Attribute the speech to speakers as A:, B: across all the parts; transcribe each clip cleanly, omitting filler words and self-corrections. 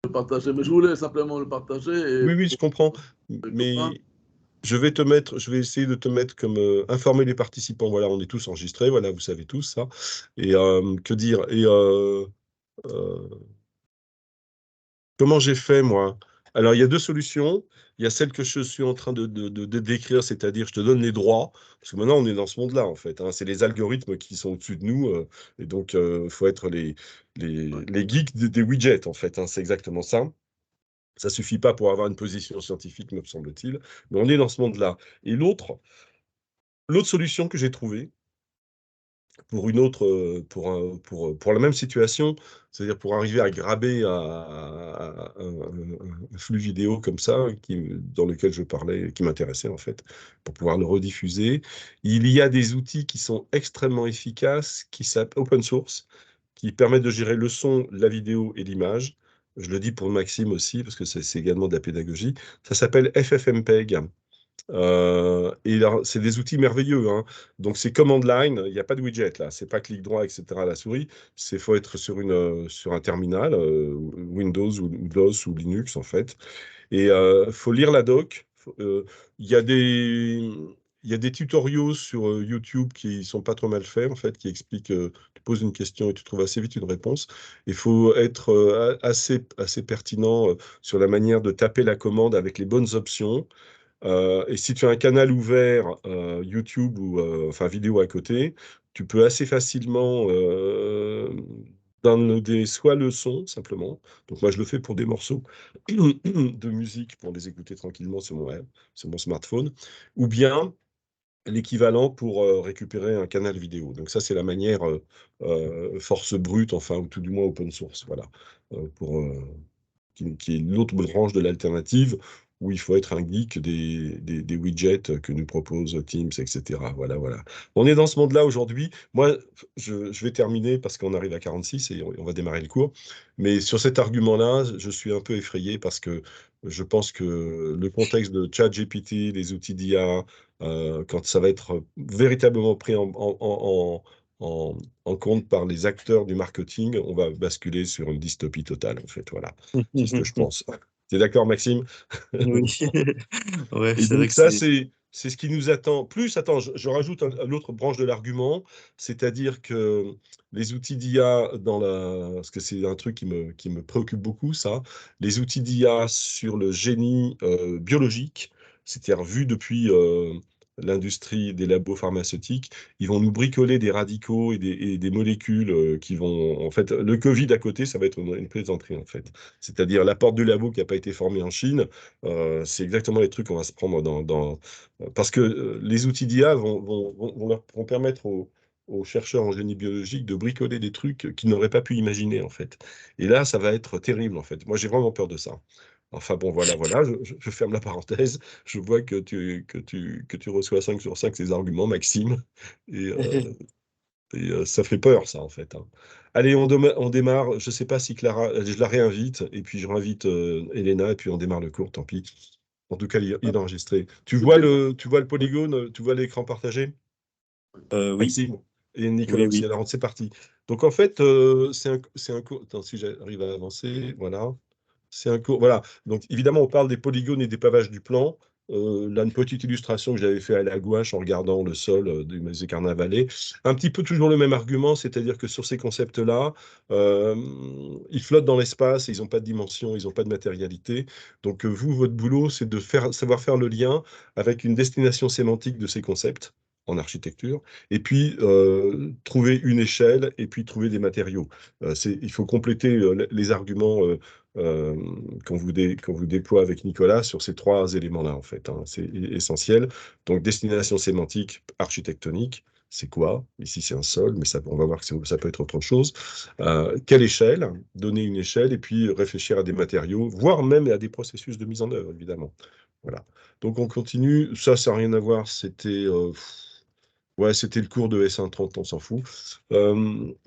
A: le partager. Mais je voulais simplement le partager et
B: Oui, oui, je comprends.
A: les copains.
B: Mais je vais essayer de te mettre comme informer les participants. Voilà, on est tous enregistrés, voilà, vous savez tous ça. Et que dire? Et euh, comment j'ai fait, moi? Alors, il y a deux solutions. Il y a celle que je suis en train de décrire, c'est-à-dire je te donne les droits, parce que maintenant on est dans ce monde-là, en fait, hein. C'est les algorithmes qui sont au-dessus de nous, et donc il faut être les geeks des widgets, en fait, hein. C'est exactement ça. Ça suffit pas pour avoir une position scientifique, me semble-t-il, mais on est dans ce monde-là. Et l'autre solution que j'ai trouvée, pour une autre, pour la même situation, c'est-à-dire pour arriver à graber un flux vidéo comme ça, dans lequel je parlais, qui m'intéressait en fait, pour pouvoir le rediffuser. Il y a des outils qui sont extrêmement efficaces, qui s'appellent open source, qui permettent de gérer le son, la vidéo et l'image. Je le dis pour Maxime aussi, parce que c'est également de la pédagogie. Ça s'appelle FFmpeg. Et c'est des outils merveilleux, hein. Donc c'est command line, il n'y a pas de widget là, c'est pas clic droit, etc. à la souris. C'est faut être sur un terminal, Windows ou DOS ou Linux en fait. Et faut lire la doc. Il y a il y a des tutoriaux sur YouTube qui sont pas trop mal faits en fait, qui expliquent. Tu poses une question et tu trouves assez vite une réponse. Il faut être assez pertinent sur la manière de taper la commande avec les bonnes options. Et si tu as un canal ouvert, YouTube ou enfin vidéo à côté, tu peux assez facilement downloader soit le son simplement. Donc moi je le fais pour des morceaux de musique pour les écouter tranquillement sur mon smartphone, ou bien l'équivalent pour récupérer un canal vidéo. Donc ça c'est la manière force brute, enfin ou tout du moins open source, voilà, pour qui est l'autre branche de l'alternative, où il faut être un geek des widgets que nous propose Teams, etc. Voilà, voilà. On est dans ce monde-là aujourd'hui. Moi, je vais terminer parce qu'on arrive à 46 et on va démarrer le cours. Mais sur cet argument-là, je suis un peu effrayé parce que je pense que le contexte de ChatGPT, les outils d'IA, quand ça va être véritablement pris en compte par les acteurs du marketing, on va basculer sur une dystopie totale, en fait. Voilà, c'est ce que je pense. Tu es d'accord, Maxime?
A: Oui, ouais,
B: Et
A: c'est vrai
B: donc
A: que
B: ça,
A: c'est.
B: c'est ce qui nous attend. Plus, attends, je rajoute l'autre branche de l'argument, c'est-à-dire que les outils d'IA parce que c'est un truc qui me préoccupe beaucoup, ça, les outils d'IA sur le génie biologique, c'est-à-dire vu depuis l'industrie des labos pharmaceutiques, ils vont nous bricoler des radicaux et des molécules qui vont, en fait, le Covid à côté, ça va être une plaisanterie, en fait. C'est-à-dire la porte du labo qui n'a pas été formée en Chine, c'est exactement les trucs qu'on va se prendre parce que les outils d'IA vont permettre aux chercheurs en génie biologique de bricoler des trucs qu'ils n'auraient pas pu imaginer, en fait. Et là, ça va être terrible, en fait. Moi, j'ai vraiment peur de ça. Enfin bon, voilà, voilà, je ferme la parenthèse. Je vois que tu reçois 5 sur 5 ces arguments, Maxime. Et, ça fait peur, ça, en fait, hein. Allez, on démarre. Je ne sais pas si Clara, je la réinvite, et puis je réinvite Elena, et puis on démarre le cours, tant pis. En tout cas, il est enregistré.
A: Ok.
B: Tu vois le polygone, tu vois l'écran partagé,
A: Oui,
B: Maxime et Nicolas
A: oui,
B: aussi.
A: oui.
B: Alors, c'est parti. Donc, en fait, c'est un cours. Attends, si j'arrive à avancer, voilà. C'est un cours. Voilà. Donc, évidemment, on parle des polygones et des pavages du plan. Là, une petite illustration que j'avais fait à la gouache en regardant le sol du musée Carnavalet. Un petit peu toujours le même argument, c'est-à-dire que sur ces concepts-là, euh, ils flottent dans l'espace, et ils n'ont pas de dimension, ils n'ont pas de matérialité. Donc, vous, votre boulot, c'est de savoir faire le lien avec une destination sémantique de ces concepts en architecture, et puis trouver une échelle, et puis trouver des matériaux. Il faut compléter les arguments euh, qu'on vous déploie avec Nicolas sur ces trois éléments-là, en fait, hein. C'est essentiel. Donc, destination sémantique, architectonique, c'est quoi? Ici, c'est un sol, mais ça, on va voir que ça peut être autre chose. Quelle échelle? Donner une échelle, et puis réfléchir à des matériaux, voire même à des processus de mise en œuvre, évidemment. Voilà. Donc, on continue. Ça n'a rien à voir. Ouais, c'était le cours de S130, on s'en fout.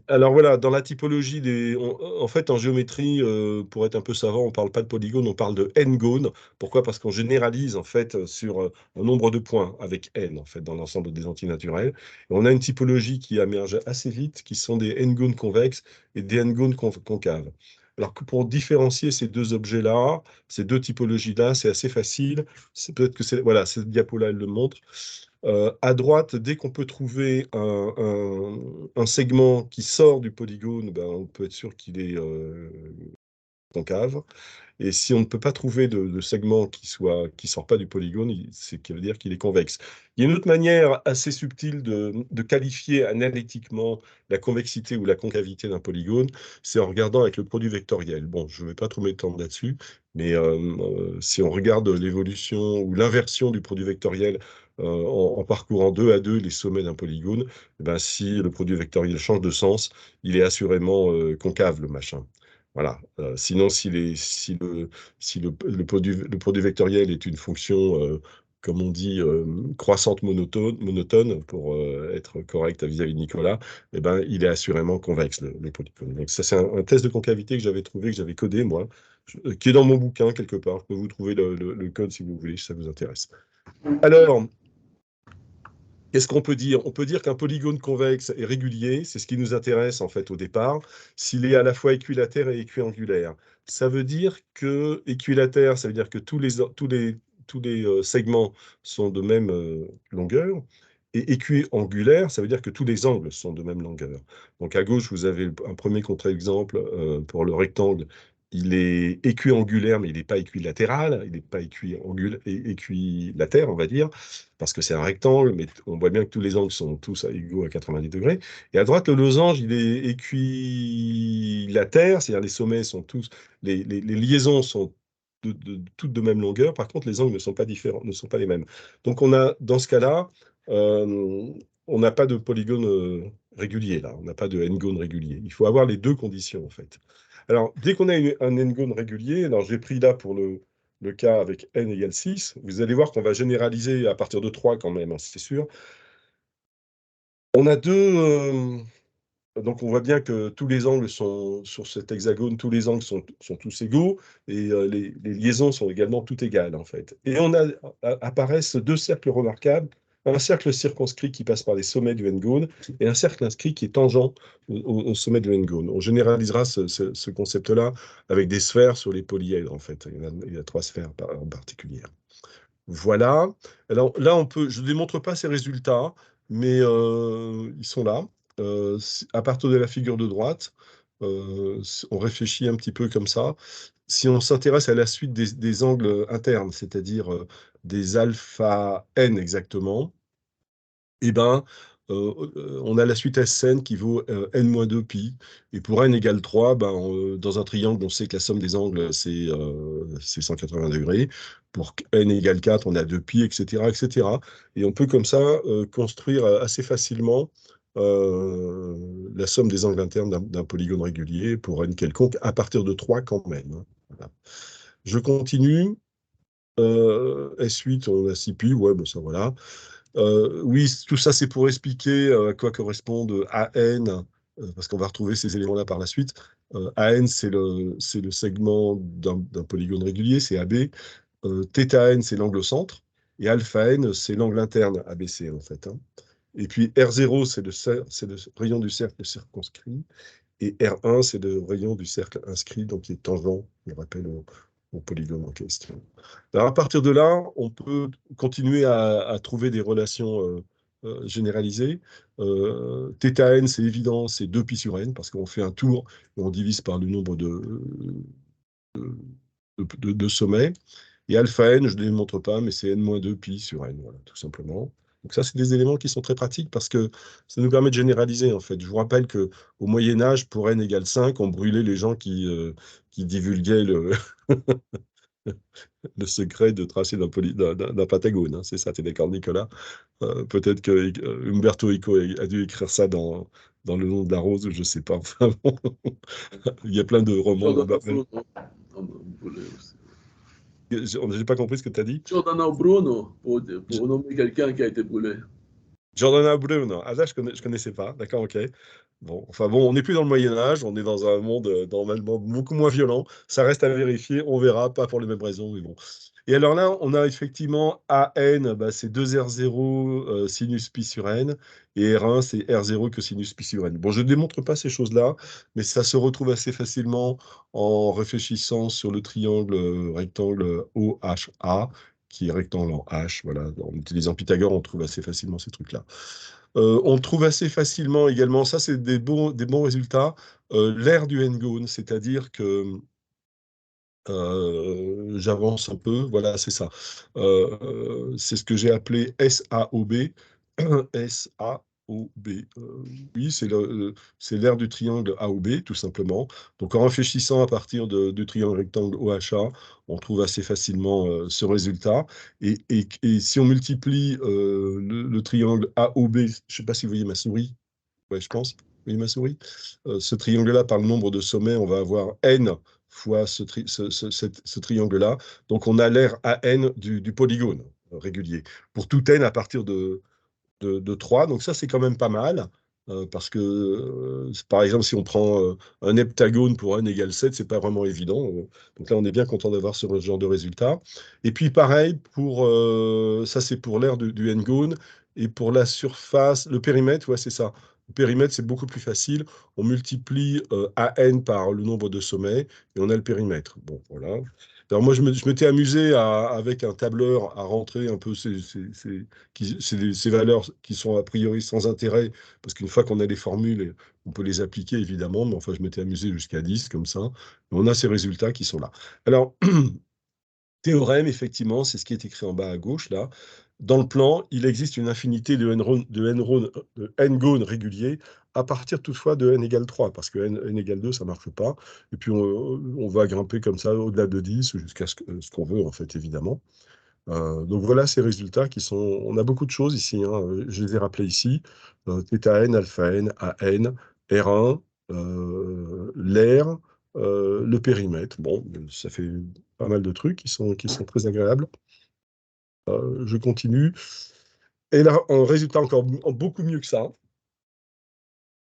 B: Alors voilà, dans la typologie en fait, en géométrie, pour être un peu savant, on ne parle pas de polygone, on parle de n-gone. Pourquoi? Parce qu'on généralise en fait sur un nombre de points avec n en fait dans l'ensemble des antinaturels. Et on a une typologie qui émerge assez vite, qui sont des n-gones convexes et des n-gones concaves. Alors que pour différencier ces deux objets-là, ces deux typologies-là, c'est assez facile. C'est peut-être que c'est voilà, cette diapo-là, elle le montre. À droite, dès qu'on peut trouver un segment qui sort du polygone, ben, on peut être sûr qu'il est concave. Et si on ne peut pas trouver de segment qui sort pas du polygone, c'est qui veut dire qu'il est convexe. Il y a une autre manière assez subtile de qualifier analytiquement la convexité ou la concavité d'un polygone, c'est en regardant avec le produit vectoriel. Bon, je ne vais pas trop m'étendre là-dessus, mais si on regarde l'évolution ou l'inversion du produit vectoriel en parcourant deux à deux les sommets d'un polygone, eh ben, si le produit vectoriel change de sens, il est assurément concave, le machin. Voilà. Sinon, si le produit vectoriel est une fonction, comme on dit, croissante monotone, pour être correct vis-à-vis de Nicolas, eh ben, il est assurément convexe, le polygone. Donc ça, c'est un test de concavité que j'avais trouvé, que j'avais codé, moi, qui est dans mon bouquin quelque part. Je peux vous trouver le code si vous voulez, si ça vous intéresse. Alors, qu'est-ce qu'on peut dire? On peut dire qu'un polygone convexe est régulier, c'est ce qui nous intéresse en fait au départ, s'il est à la fois équilatère et équiangulaire. Ça veut dire que équilatère, ça veut dire que tous les segments sont de même longueur, et équiangulaire, ça veut dire que tous les angles sont de même longueur. Donc à gauche, vous avez un premier contre-exemple pour le rectangle. Il est équiangulaire, mais il n'est pas équilatéral, il n'est pas équilatère, on va dire, parce que c'est un rectangle, mais on voit bien que tous les angles sont tous égaux à 90 degrés. Et à droite, le losange, il est équilatère, c'est-à-dire les sommets sont tous, les liaisons sont toutes de même longueur. Par contre, les angles ne sont pas différents, ne sont pas les mêmes. Donc, dans ce cas-là, euh, on n'a pas de polygone régulier, là. On n'a pas de n-gone régulier. Il faut avoir les deux conditions, en fait. Alors, dès qu'on a un n-gone régulier, alors j'ai pris là pour le cas avec n égale 6, vous allez voir qu'on va généraliser à partir de 3 quand même, hein, c'est sûr. On a donc on voit bien que tous les angles sont, sur cet hexagone, tous les angles sont tous égaux, et les liaisons sont également toutes égales, en fait. Et apparaissent deux cercles remarquables, un cercle circonscrit qui passe par les sommets du n-gone, et un cercle inscrit qui est tangent au sommet du n-gone. On généralisera ce concept-là avec des sphères sur les polyèdres, en fait. Il y a 3 sphères en particulier. Voilà. Alors là, je ne démontre pas ces résultats, mais ils sont là. À partir de la figure de droite, on réfléchit un petit peu comme ça. Si on s'intéresse à la suite des angles internes, c'est-à-dire des alpha n exactement, eh ben, on a la suite SN qui vaut n-2 pi. Et pour n égale 3, ben, dans un triangle, on sait que la somme des angles, c'est 180 degrés. Pour n égale 4, on a 2 pi, etc., etc. Et on peut comme ça construire assez facilement la somme des angles internes d'un polygone régulier pour n quelconque, à partir de 3 quand même, hein. Voilà. Je continue. S8, on a 6 pi, ouais, ben ça voilà. Oui, tout ça, c'est pour expliquer à quoi correspondent AN, parce qu'on va retrouver ces éléments-là par la suite. AN, c'est le segment d'un polygone régulier, c'est AB. Θn, c'est l'angle au centre. Et alpha n, c'est l'angle interne ABC, en fait, hein. Et puis R0, c'est le rayon du cercle circonscrit. Et R1, c'est le rayon du cercle inscrit, donc qui est tangent, je rappelle, au polygone en question. Alors, à partir de là, on peut continuer à trouver des relations généralisées. Θn, c'est évident, c'est 2pi sur n, parce qu'on fait un tour et on divise par le nombre de sommets. Et alpha n, je ne les montre pas, mais c'est n-2pi sur n, voilà, tout simplement. Donc ça, c'est des éléments qui sont très pratiques parce que ça nous permet de généraliser, en fait. Je vous rappelle qu'au Moyen-Âge, pour n égale 5, on brûlait les gens qui divulguaient le secret de tracer d'un pentagone, hein. C'est ça, t'es d'accord, Nicolas? Peut-être que Umberto Eco a dû écrire ça dans Le nom de la rose, je ne sais pas. Enfin, bon, il y a plein de romans.
A: Giordano Bruno, on voulait aussi.
B: Je n'ai pas compris ce que tu as dit.
A: Giordano Bruno, pour nommer quelqu'un qui a été brûlé.
B: Giordano Bruno. Ah, là, je ne connaissais pas. D'accord, ok. Bon, enfin bon, on n'est plus dans le Moyen-Âge, on est dans un monde normalement beaucoup moins violent. Ça reste à vérifier, on verra, pas pour les mêmes raisons, mais bon. Et alors là, on a effectivement AN, bah, c'est 2R0 sinus pi sur N, et R1, c'est R0 que sinus pi sur N. Bon, je ne démontre pas ces choses-là, mais ça se retrouve assez facilement en réfléchissant sur le triangle rectangle OHA, qui est rectangle en H. Voilà. En utilisant Pythagore, on trouve assez facilement ces trucs-là. On trouve assez facilement également, ça c'est des bons résultats, l'aire du n-gone, c'est-à-dire que j'avance un peu, voilà, c'est ça. C'est ce que j'ai appelé SAOB. SAOB. Oui, c'est l'aire du triangle AOB, tout simplement. Donc en réfléchissant à partir du triangle rectangle OHA, on trouve assez facilement ce résultat. Et si on multiplie le triangle AOB, je ne sais pas si vous voyez ma souris, ouais, je pense. Oui, ma souris. Ce triangle-là, par le nombre de sommets, on va avoir n fois ce triangle-là. Donc, on a l'aire AN du polygone régulier. Pour tout n à partir de 3. Donc, ça, c'est quand même pas mal. Parce que, par exemple, si on prend un heptagone pour n égale 7, c'est pas vraiment évident. Donc là, on est bien content d'avoir ce genre de résultat. Et puis, pareil, ça, c'est pour l'aire du n-gone. Et pour la surface, le périmètre, ouais, c'est ça. Le périmètre, c'est beaucoup plus facile. On multiplie AN par le nombre de sommets et on a le périmètre. Bon, voilà. Alors moi, je m'étais amusé avec un tableur à rentrer un peu ces valeurs qui sont a priori sans intérêt, parce qu'une fois qu'on a les formules, on peut les appliquer évidemment, mais enfin, je m'étais amusé jusqu'à 10 comme ça. Et on a ces résultats qui sont là. Alors, théorème, effectivement, c'est ce qui est écrit en bas à gauche, là. Dans le plan, il existe une infinité de n-gones réguliers à partir toutefois de n égale 3, parce que n égale 2, ça ne marche pas. Et puis, on va grimper comme ça au-delà de 10 jusqu'à ce qu'on veut, en fait, évidemment. Donc voilà ces résultats qui sont. On a beaucoup de choses ici, hein, je les ai rappelés ici. Θ n, alpha n, A n, R1, l'air, le périmètre. Bon, ça fait pas mal de trucs qui sont très agréables. Je continue. Et là, un résultat encore beaucoup mieux que ça,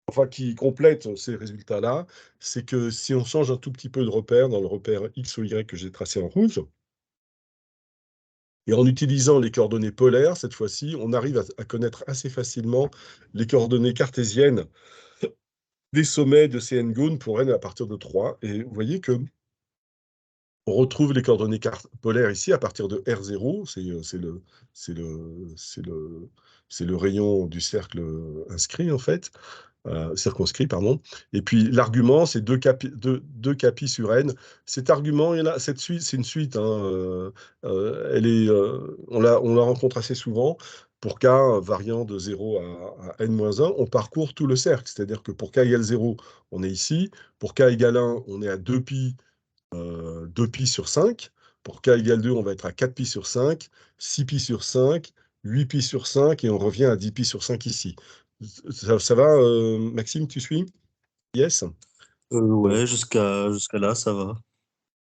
B: enfin qui complète ces résultats-là, c'est que si on change un tout petit peu de repère, dans le repère X ou Y que j'ai tracé en rouge, et en utilisant les coordonnées polaires, cette fois-ci, on arrive à connaître assez facilement les coordonnées cartésiennes des sommets de ces n-gones pour n à partir de 3. Et vous voyez que on retrouve les coordonnées polaires ici à partir de R0, c'est le rayon du cercle inscrit en fait. Circonscrit, pardon. Et puis l'argument, c'est 2 capi sur n. Cet argument, cette suite, c'est une suite. Hein, on la rencontre assez souvent. Pour k variant de 0 à n-1, on parcourt tout le cercle. C'est-à-dire que pour k égale 0, on est ici. Pour k égale 1, on est à 2pi, 2pi sur 5. Pour k égale 2, on va être à 4pi sur 5, 6pi sur 5, 8pi sur 5, et on revient à 10pi sur 5 ici. Ça va, Maxime, tu suis? Yes.
C: Ouais, jusqu'à là, ça va.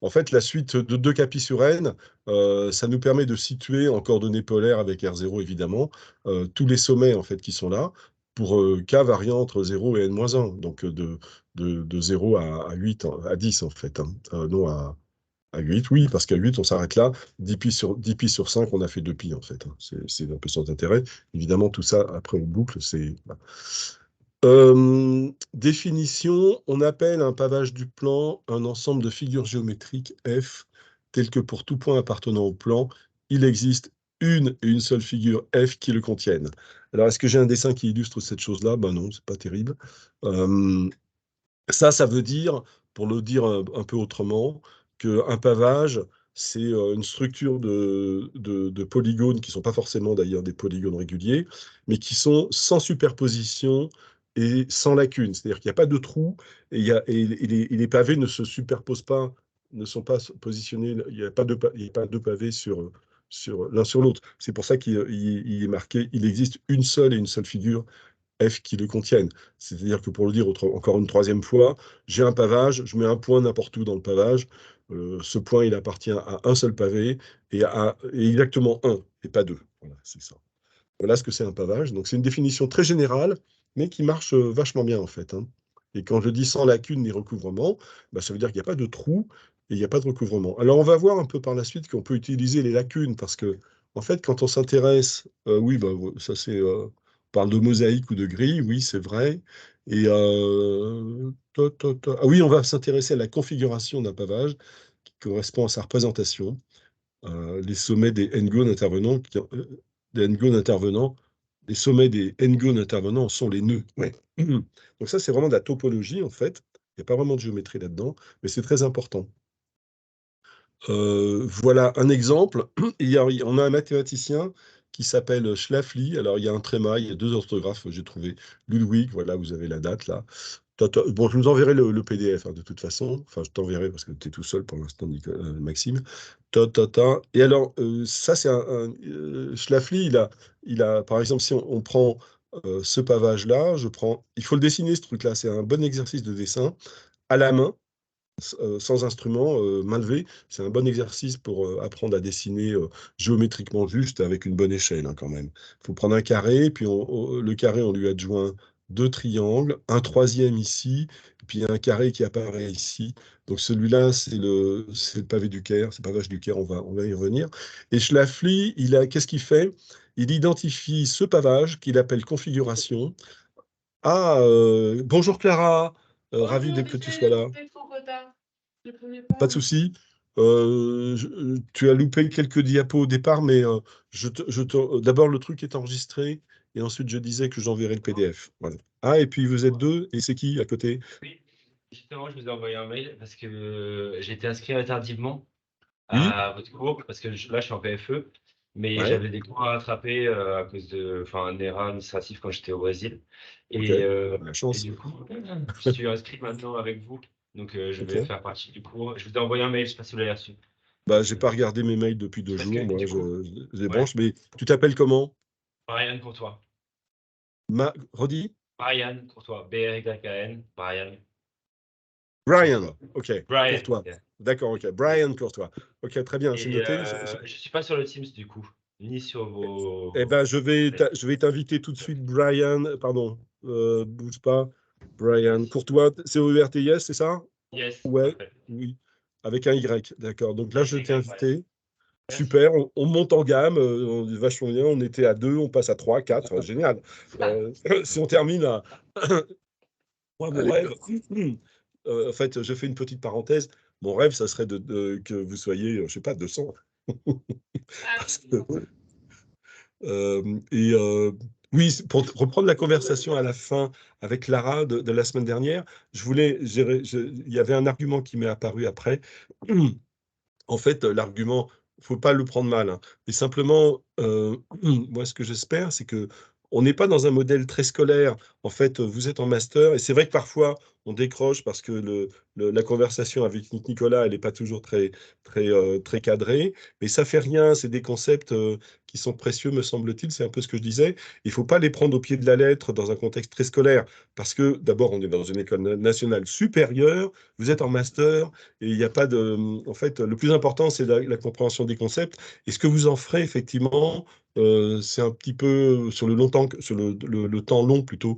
B: En fait, la suite de 2 capis sur n, ça nous permet de situer en coordonnées polaires avec R0 évidemment, tous les sommets en fait qui sont là, pour k variant entre 0 et n-1, donc de 0 à 8, à 10 en fait, hein. Non à 8, oui, parce qu'à 8, on s'arrête là. 10pi sur 5, on a fait 2pi, en fait, hein. C'est un peu sans intérêt. Évidemment, tout ça, après, on boucle. Voilà. Définition, on appelle un pavage du plan un ensemble de figures géométriques F, telles que pour tout point appartenant au plan, il existe une et une seule figure F qui le contienne. Alors, est-ce que j'ai un dessin qui illustre cette chose-là? Ben non, c'est pas terrible. Ça veut dire, pour le dire un peu autrement, qu'un pavage, c'est une structure de polygones qui ne sont pas forcément d'ailleurs des polygones réguliers, mais qui sont sans superposition et sans lacune. C'est-à-dire qu'il n'y a pas de trou et les pavés ne se superposent pas, ne sont pas positionnés, il n'y a pas deux pavés l'un sur l'autre. C'est pour ça qu'il est marqué, il existe une seule et une seule figure F qui le contiennent. C'est-à-dire que pour le dire encore une troisième fois, j'ai un pavage, je mets un point n'importe où dans le pavage. Ce point, il appartient à un seul pavé et exactement un, et pas deux. Voilà, c'est ça. Voilà ce que c'est un pavage. Donc c'est une définition très générale, mais qui marche vachement bien en fait, hein. Et quand je dis sans lacune ni recouvrement, bah, ça veut dire qu'il n'y a pas de trou et il n'y a pas de recouvrement. Alors, on va voir un peu par la suite qu'on peut utiliser les lacunes, parce que, en fait, quand on s'intéresse, oui, bah, ça c'est, on parle de mosaïque ou de grille, oui, c'est vrai. Et ah oui, on va s'intéresser à la configuration d'un pavage qui correspond à sa représentation. Les sommets des n-gones intervenants, les sommets des n-gones intervenants sont les nœuds. Ouais. Donc ça, c'est vraiment de la topologie, en fait. Il n'y a pas vraiment de géométrie là-dedans, mais c'est très important. Voilà un exemple. On a un mathématicien qui s'appelle Schlafly. Alors, il y a un tréma, il y a 2 orthographes, j'ai trouvé. Ludwig, voilà, vous avez la date là. Bon, je vous enverrai le PDF, hein, de toute façon. Enfin, je t'enverrai parce que tu es tout seul pour l'instant, Maxime. Et alors, ça, c'est Schlafly, par exemple, si on prend ce pavage-là, il faut le dessiner, ce truc-là. C'est un bon exercice de dessin à la main, sans instrument, main levée. C'est un bon exercice pour apprendre à dessiner géométriquement juste avec une bonne échelle, hein, quand même. Il faut prendre un carré, puis le carré, on lui adjoint 2 triangles, un troisième ici, puis un carré qui apparaît ici. Donc celui-là, c'est le pavé du Caire, c'est le pavage du Caire, on va y revenir. Et Schlafly, qu'est-ce qu'il fait? Il identifie ce pavage qu'il appelle configuration. Ah, bonjour Clara, ravi que tu sois là. Pas de souci. Tu as loupé quelques diapos au départ, mais d'abord, le truc est enregistré, et ensuite, je disais que j'enverrai le PDF. Voilà. Ah, et puis vous êtes 2, et c'est qui à côté?
D: Oui, justement, je vous ai envoyé un mail parce que j'ai été inscrit tardivement
B: Oui?
D: à votre cours, parce que là, je suis en PFE, mais
B: Ouais,
D: j'avais des cours à rattraper à cause un erreur administratif quand j'étais au Brésil.
B: ok.
D: Et,
B: La
D: et
B: chance.
D: du coup, je suis inscrit maintenant avec vous, donc je
B: Ok.
D: vais faire partie du cours. Je vous ai envoyé un mail, je ne sais pas si vous l'avez reçu.
B: Bah, j'ai pas regardé mes mails depuis 2
D: Parce
B: jours,
D: que
B: moi,
D: du coup,
B: je les
D: ouais,
B: branche, mais tu t'appelles comment?
D: Brian Courtois.
B: Redis?
D: Brian Courtois, B-R-Y-A-N, Brian
B: Brian,
D: Courtois.
B: ok,
D: Brian,
B: Courtois.
D: yeah.
B: D'accord, ok. Brian Courtois. Ok, très bien, c'est
D: Et
B: noté.
D: je ne suis pas sur le Teams du coup, ni sur
B: Eh ben,
D: vos...
B: je vais t'inviter tout de suite, Brian. Pardon, bouge pas. Brian Courtois, C-O-U-R-T-I-S, c'est ça?
D: Yes,
B: Ouais,
D: parfait.
B: oui. Avec un Y, d'accord. Donc là, je t'ai
D: Y, ouais.
B: invité.
D: Merci.
B: Super, on monte en gamme, on est vachement bien. On était à 2, on passe à 3, 4, génial. Si on termine à. Moi, mon
A: Allez,
B: rêve, en fait, je fais une petite parenthèse. Mon rêve, ça serait que vous soyez, je sais pas, 200. Parce que et oui, pour reprendre la conversation à la fin avec Lara de la semaine dernière, il y avait un argument qui m'est apparu après. En fait, l'argument, faut pas le prendre mal, hein, mais simplement, moi, ce que j'espère, c'est que on n'est pas dans un modèle très scolaire. En fait, vous êtes en master, et c'est vrai que parfois, on décroche parce que la conversation avec Nicolas, elle n'est pas toujours très cadrée, mais ça fait rien. C'est des concepts qui sont précieux, me semble-t-il. C'est un peu ce que je disais. Il faut pas les prendre au pied de la lettre dans un contexte très scolaire, parce que d'abord, on est dans une école nationale supérieure, vous êtes en master, et il n'y a pas de. En fait, le plus important, c'est la compréhension des concepts. Et ce que vous en ferez, effectivement, c'est un petit peu sur le long temps, sur le temps long plutôt,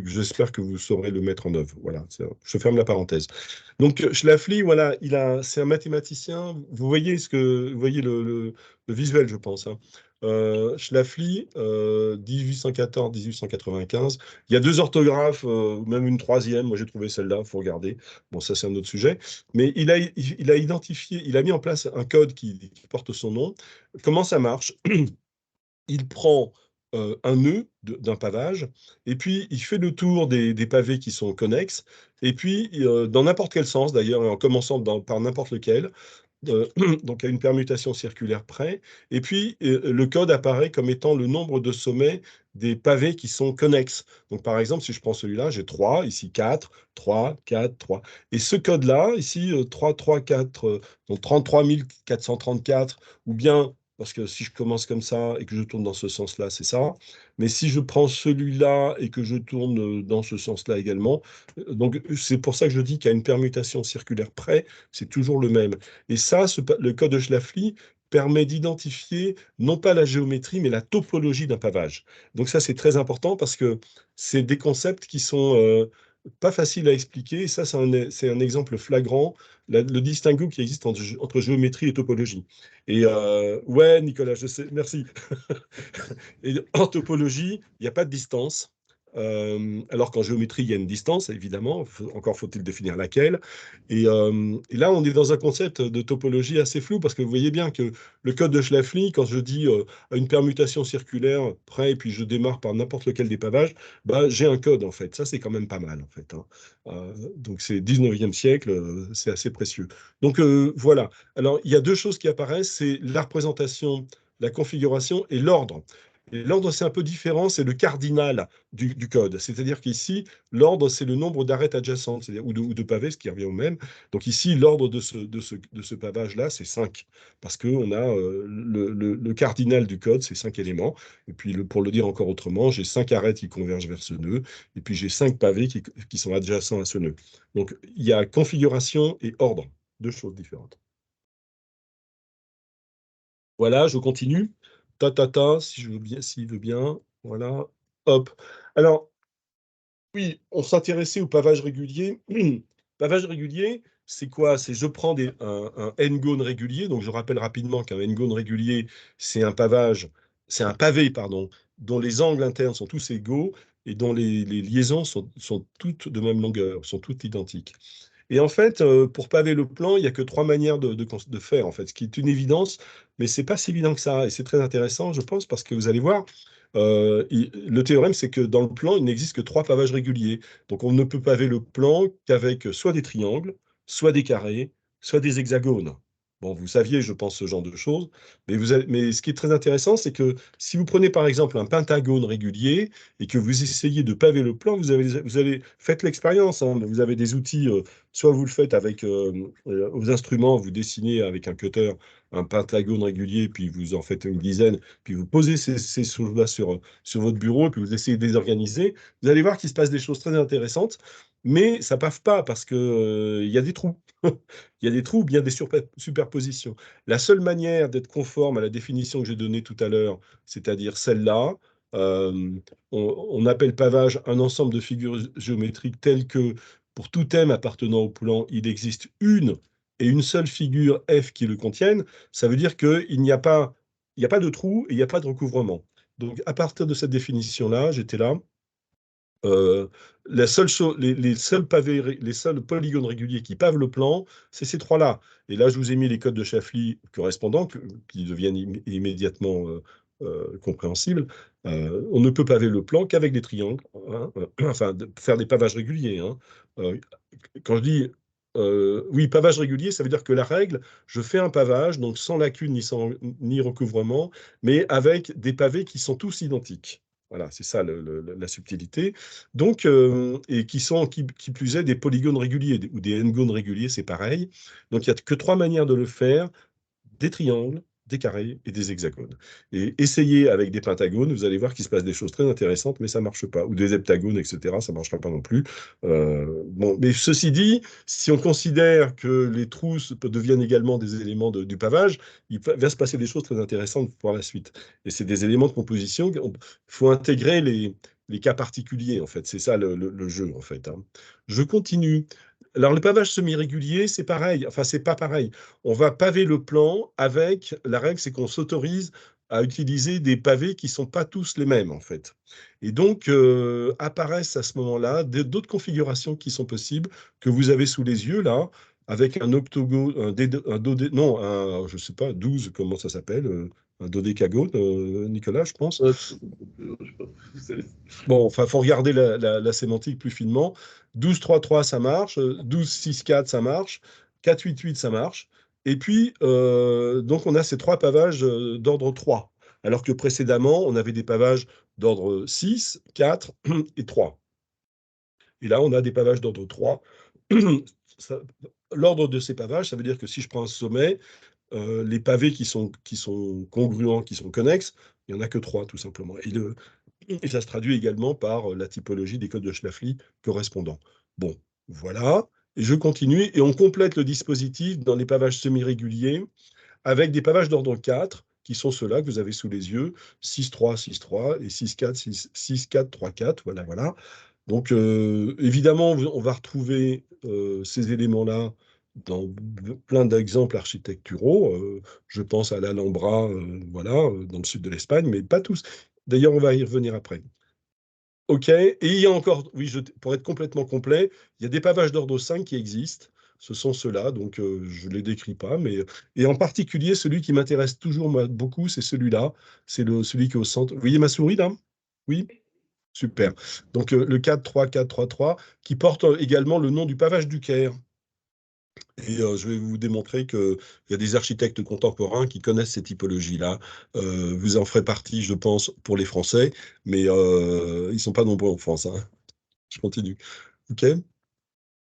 B: j'espère que vous saurez le mettre en œuvre. Voilà, je ferme la parenthèse. Donc, Schlafly, voilà, c'est un mathématicien. Vous voyez le visuel, je pense, hein. Schlafly, 1814-1895. Il y a 2 orthographes, même une troisième. Moi, j'ai trouvé celle-là, il faut regarder. Bon, ça, c'est un autre sujet. Mais il a identifié, il a mis en place un code qui porte son nom. Comment ça marche? Il prend un nœud d'un pavage, et puis il fait le tour des pavés qui sont connexes, et puis dans n'importe quel sens d'ailleurs, et en commençant par n'importe lequel, euh, donc à une permutation circulaire près, et puis le code apparaît comme étant le nombre de sommets des pavés qui sont connexes. Donc par exemple, si je prends celui-là, j'ai 3, ici 4, 3, 4, 3. Et ce code-là, ici 3, 3, 4, donc 33 434, ou bien, parce que si je commence comme ça et que je tourne dans ce sens-là, c'est ça. Mais si je prends celui-là et que je tourne dans ce sens-là également, donc c'est pour ça que je dis qu'à une permutation circulaire près, c'est toujours le même. Et ça, le code de Schlafly permet d'identifier non pas la géométrie, mais la topologie d'un pavage. Donc ça, c'est très important parce que c'est des concepts qui sont pas facile à expliquer. Et ça, c'est un exemple flagrant, le distinguo qui existe entre géométrie et topologie. Et ouais, Nicolas, je sais, merci. Et en topologie, il n'y a pas de distance. Alors qu'en géométrie, il y a une distance, évidemment. Encore faut-il définir laquelle. Et là, on est dans un concept de topologie assez flou, parce que vous voyez bien que le code de Schläfli, quand je dis une permutation circulaire près, et puis je démarre par n'importe lequel des pavages, bah, j'ai un code, en fait. Ça, c'est quand même pas mal, en fait, hein. Donc, c'est 19e siècle, c'est assez précieux. Donc, voilà. Alors, il y a deux choses qui apparaissent, c'est la représentation, la configuration et l'ordre. Et l'ordre, c'est un peu différent, c'est le cardinal du code. C'est-à-dire qu'ici, l'ordre, c'est le nombre d'arêtes adjacentes, c'est-à-dire, ou de pavés, ce qui revient au même. Donc ici, l'ordre de ce pavage-là, c'est 5, parce qu'on a le cardinal du code, c'est 5 éléments. Et puis, pour le dire encore autrement, j'ai 5 arêtes qui convergent vers ce nœud, et puis j'ai 5 pavés qui sont adjacents à ce nœud. Donc, il y a configuration et ordre, deux choses différentes. Voilà, je continue. Si je veux bien, s'il veut bien. Voilà. Hop. Alors, oui, on s'intéressait au pavage régulier. Pavage régulier, c'est quoi? C'est je prends un n-gone régulier. Donc, je rappelle rapidement qu'un n-gone régulier, c'est un pavé, pardon, dont les angles internes sont tous égaux et dont les liaisons sont toutes de même longueur, sont toutes identiques. Et en fait, pour paver le plan, il n'y a que 3 manières de faire, en fait, ce qui est une évidence, mais c'est pas si évident que ça. Et c'est très intéressant, je pense, parce que vous allez voir, le théorème, c'est que dans le plan, il n'existe que 3 pavages réguliers. Donc on ne peut paver le plan qu'avec soit des triangles, soit des carrés, soit des hexagones. Bon, vous saviez, je pense, ce genre de choses. Mais ce qui est très intéressant, c'est que si vous prenez par exemple un pentagone régulier et que vous essayez de paver le plan, faites l'expérience, hein, vous avez des outils. Soit vous le faites avec aux instruments, vous dessinez avec un cutter un pentagone régulier, puis vous en faites une dizaine, puis vous posez ces choses-là sur votre bureau, puis vous essayez de les organiser. Vous allez voir qu'il se passe des choses très intéressantes, mais ça paffe pas parce que il y a des trous. Il y a des trous, bien des superpositions. La seule manière d'être conforme à la définition que j'ai donnée tout à l'heure, c'est-à-dire celle-là, euh, on appelle pavage un ensemble de figures géométriques telles que pour tout thème appartenant au plan, il existe une et une seule figure F qui le contienne. Ça veut dire qu'il n'y a pas de trou et il n'y a pas de recouvrement. Donc, à partir de cette définition-là, j'étais là. La seule les seuls les seuls polygones réguliers qui pavent le plan, c'est ces trois-là. Et là, je vous ai mis les codes de Schläfli correspondants qui deviennent immédiatement compréhensibles. On ne peut paver le plan qu'avec des triangles, hein, enfin, faire des pavages réguliers, hein. Euh, Quand je dis oui, pavage régulier, ça veut dire que la règle, je fais un pavage, donc sans lacune ni recouvrement, mais avec des pavés qui sont tous identiques. Voilà, c'est ça la subtilité. Donc, et qui plus est des polygones réguliers ou des n-gones réguliers, c'est pareil. Donc, il n'y a que 3 manières de le faire, des triangles, des carrés et des hexagones. Et essayez avec des pentagones, vous allez voir qu'il se passe des choses très intéressantes, mais ça ne marche pas. Ou des heptagones, etc., ça ne marchera pas non plus. Bon, mais ceci dit, si on considère que les trous deviennent également des éléments du pavage, il va se passer des choses très intéressantes pour la suite. Et c'est des éléments de composition, il faut intégrer les cas particuliers, en fait. C'est ça le jeu, en fait, hein. Je continue. Alors, le pavage semi-régulier, c'est pareil. Enfin, c'est pas pareil. On va paver le plan avec, la règle, c'est qu'on s'autorise à utiliser des pavés qui ne sont pas tous les mêmes, en fait. Et donc, apparaissent à ce moment-là d'autres configurations qui sont possibles, que vous avez sous les yeux, là, avec un octogone, je sais pas, 12, comment ça s'appelle, un dodécagone, Nicolas, je pense. Bon, enfin, il faut regarder la sémantique plus finement. 12-3-3, ça marche. 12-6-4, ça marche. 4-8-8, ça marche. Et puis, donc, on a ces 3 pavages d'ordre 3. Alors que précédemment, on avait des pavages d'ordre 6, 4 et 3. Et là, on a des pavages d'ordre 3. L'ordre de ces pavages, ça veut dire que si je prends un sommet, les pavés qui sont congruents, qui sont connexes, il n'y en a que 3, tout simplement. Et ça se traduit également par la typologie des codes de Schläfli correspondants. Bon, voilà. Et je continue et on complète le dispositif dans les pavages semi-réguliers avec des pavages d'ordre 4, qui sont ceux-là que vous avez sous les yeux, 6-3, 6-3 et 6-4, 6-4, 3-4, voilà, voilà. Donc, évidemment, on va retrouver ces éléments-là dans plein d'exemples architecturaux. Je pense à l'Alhambra, voilà, dans le sud de l'Espagne, mais pas tous. D'ailleurs, on va y revenir après. OK. Et il y a encore, oui, pour être complètement complet, il y a des pavages d'ordre 5 qui existent. Ce sont ceux-là, donc je ne les décris pas. Et en particulier, celui qui m'intéresse toujours beaucoup, c'est celui-là. C'est celui qui est au centre. Vous voyez ma souris là? Oui? Super. Donc le 4-3-4-3-3, qui porte également le nom du pavage du Caire. Et je vais vous démontrer qu'il y a des architectes contemporains qui connaissent ces typologies-là. Vous en ferez partie, je pense, pour les Français, mais ils ne sont pas nombreux en France, hein. Je continue. OK.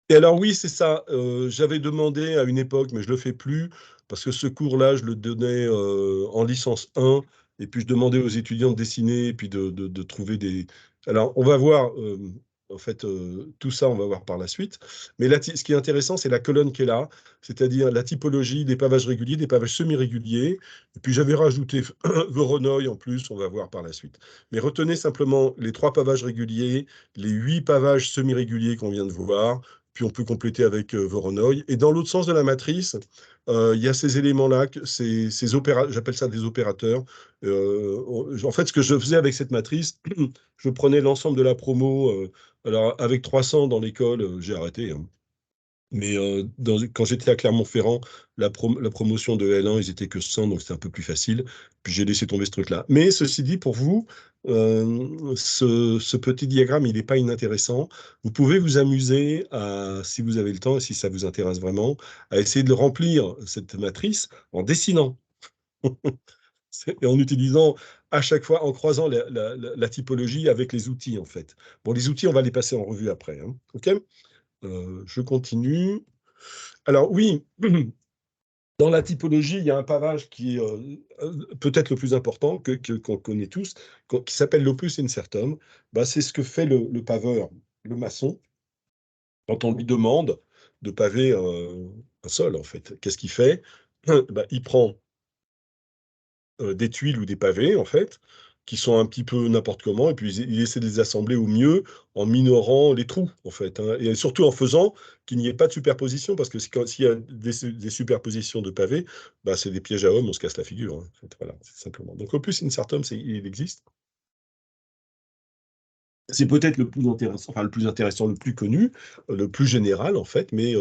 B: Et alors oui, c'est ça. J'avais demandé à une époque, mais je ne le fais plus, parce que ce cours-là, je le donnais en licence 1, et puis je demandais aux étudiants de dessiner, et puis de trouver des... Alors, on va voir, en fait, tout ça, on va voir par la suite. Mais là, ce qui est intéressant, c'est la colonne qui est là, c'est-à-dire la typologie des pavages réguliers, des pavages semi-réguliers. Et puis j'avais rajouté Voronoi en plus, on va voir par la suite. Mais retenez simplement les 3 pavages réguliers, les 8 pavages semi-réguliers qu'on vient de voir, puis on peut compléter avec Voronoi. Et dans l'autre sens de la matrice, il y a ces éléments-là, j'appelle ça des opérateurs. En fait, ce que je faisais avec cette matrice, je prenais l'ensemble de la promo. Alors, avec 300 dans l'école, j'ai arrêté, hein. Mais quand j'étais à Clermont-Ferrand, la promotion de L1, ils étaient que 100, donc c'était un peu plus facile. Puis j'ai laissé tomber ce truc-là. Mais ceci dit, pour vous, ce petit diagramme, il n'est pas inintéressant. Vous pouvez vous amuser, si vous avez le temps et si ça vous intéresse vraiment, à essayer de remplir cette matrice en dessinant. Et en utilisant à chaque fois, en croisant la typologie avec les outils, en fait. Bon, les outils, on va les passer en revue après, hein. OK ? Je continue. Alors oui, dans la typologie, il y a un pavage qui est peut-être le plus important, qu'on connaît tous, qui s'appelle l'opus incertum. Bah, c'est ce que fait le paveur, le maçon, quand on lui demande de paver un sol, en fait. Qu'est-ce qu'il fait? Bah, il prend des tuiles ou des pavés, en fait, qui sont un petit peu n'importe comment, et puis il essaie de les assembler au mieux en minorant les trous, en fait, hein, et surtout en faisant qu'il n'y ait pas de superposition, parce que s'il y a des superpositions de pavés, bah, c'est des pièges à hommes, on se casse la figure, hein, en fait, voilà, c'est simplement. Donc Opus Incertum, il existe. C'est peut-être le plus intéressant, enfin le plus intéressant, le plus connu, le plus général en fait. Mais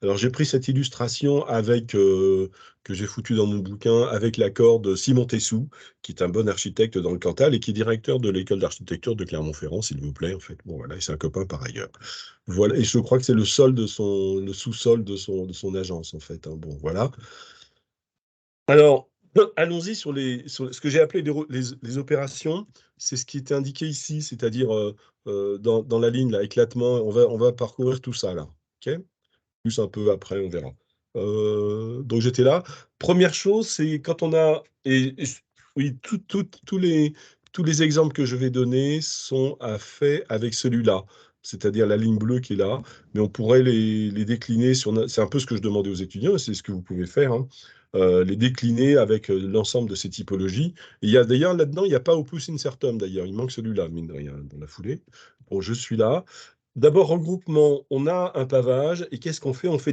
B: alors j'ai pris cette illustration avec que j'ai foutu dans mon bouquin avec l'accord de Simon Tessou, qui est un bon architecte dans le Cantal et qui est directeur de l'école d'architecture de Clermont-Ferrand, s'il vous plaît en fait. Bon voilà, et c'est un copain par ailleurs. Voilà, et je crois que c'est le sous-sol de son agence en fait, hein. Bon voilà. Alors, allons-y sur ce que j'ai appelé les opérations. C'est ce qui était indiqué ici, c'est-à-dire dans la ligne, là, éclatement. On va parcourir tout ça, là. OK? Plus un peu après, on verra. Donc, j'étais là. Première chose, c'est quand on a... oui, tous les exemples que je vais donner sont faits avec celui-là, c'est-à-dire la ligne bleue qui est là, mais on pourrait les décliner sur... C'est un peu ce que je demandais aux étudiants, et c'est ce que vous pouvez faire, hein. Les décliner avec l'ensemble de ces typologies. Et il y a d'ailleurs là-dedans, il n'y a pas opus incertum d'ailleurs, il manque celui-là, mine de rien, dans la foulée. Bon, je suis là. D'abord, regroupement, on a un pavage, et qu'est-ce qu'on fait? On fait